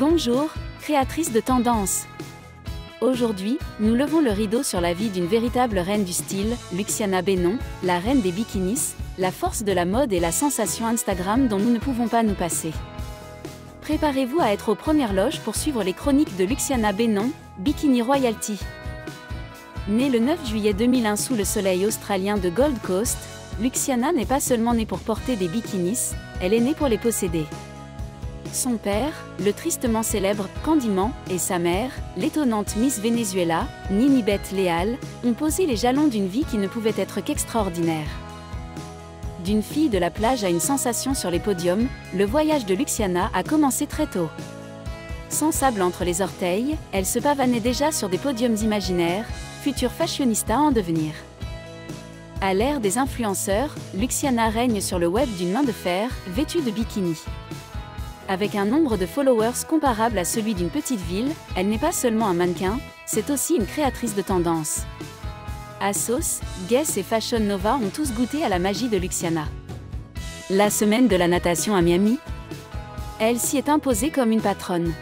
Bonjour, créatrice de tendance. Aujourd'hui, nous levons le rideau sur la vie d'une véritable reine du style, Luciana Bennon, la reine des bikinis, la force de la mode et la sensation Instagram dont nous ne pouvons pas nous passer. Préparez-vous à être aux premières loges pour suivre les chroniques de Luciana Bennon, Bikini Royalty. Née le 9 juillet 2001 sous le soleil australien de Gold Coast, Luciana n'est pas seulement née pour porter des bikinis, elle est née pour les posséder. Son père, le tristement célèbre Candyman, et sa mère, l'étonnante Miss Venezuela, Ninibeth Leal, ont posé les jalons d'une vie qui ne pouvait être qu'extraordinaire. D'une fille de la plage à une sensation sur les podiums, le voyage de Luciana a commencé très tôt. Sans sable entre les orteils, elle se pavanait déjà sur des podiums imaginaires, future fashionista en devenir. À l'ère des influenceurs, Luciana règne sur le web d'une main de fer, vêtue de bikini. Avec un nombre de followers comparable à celui d'une petite ville, elle n'est pas seulement un mannequin, c'est aussi une créatrice de tendance. ASOS, Guess et Fashion Nova ont tous goûté à la magie de Luciana. La semaine de la natation à Miami, elle s'y est imposée comme une patronne.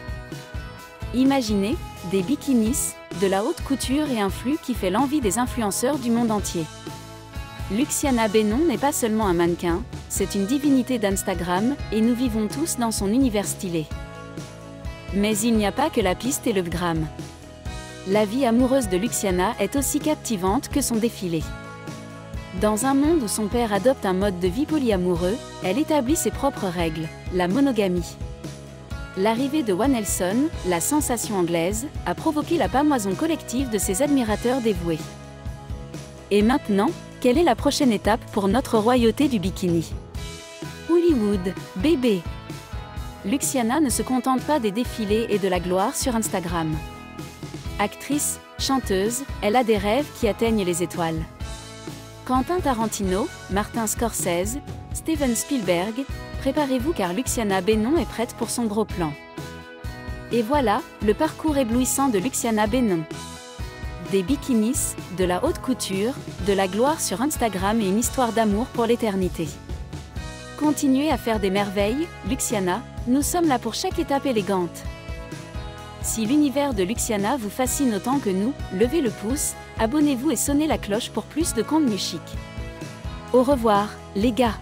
Imaginez, des bikinis, de la haute couture et un flux qui fait l'envie des influenceurs du monde entier. Luciana Bennon n'est pas seulement un mannequin, c'est une divinité d'Instagram, et nous vivons tous dans son univers stylé. Mais il n'y a pas que la piste et le gram. La vie amoureuse de Luciana est aussi captivante que son défilé. Dans un monde où son père adopte un mode de vie polyamoureux, elle établit ses propres règles, la monogamie. L'arrivée de One Nelson, la sensation anglaise, a provoqué la pâmoison collective de ses admirateurs dévoués. Et maintenant, quelle est la prochaine étape pour notre royauté du bikini? Hollywood, bébé. Luciana ne se contente pas des défilés et de la gloire sur Instagram. Actrice, chanteuse, elle a des rêves qui atteignent les étoiles. Quentin Tarantino, Martin Scorsese, Steven Spielberg, préparez-vous car Luciana Bennon est prête pour son gros plan. Et voilà, le parcours éblouissant de Luciana Bennon. Des bikinis, de la haute couture, de la gloire sur Instagram et une histoire d'amour pour l'éternité. Continuez à faire des merveilles, Luciana, nous sommes là pour chaque étape élégante. Si l'univers de Luciana vous fascine autant que nous, levez le pouce, abonnez-vous et sonnez la cloche pour plus de contenu chic. Au revoir, les gars!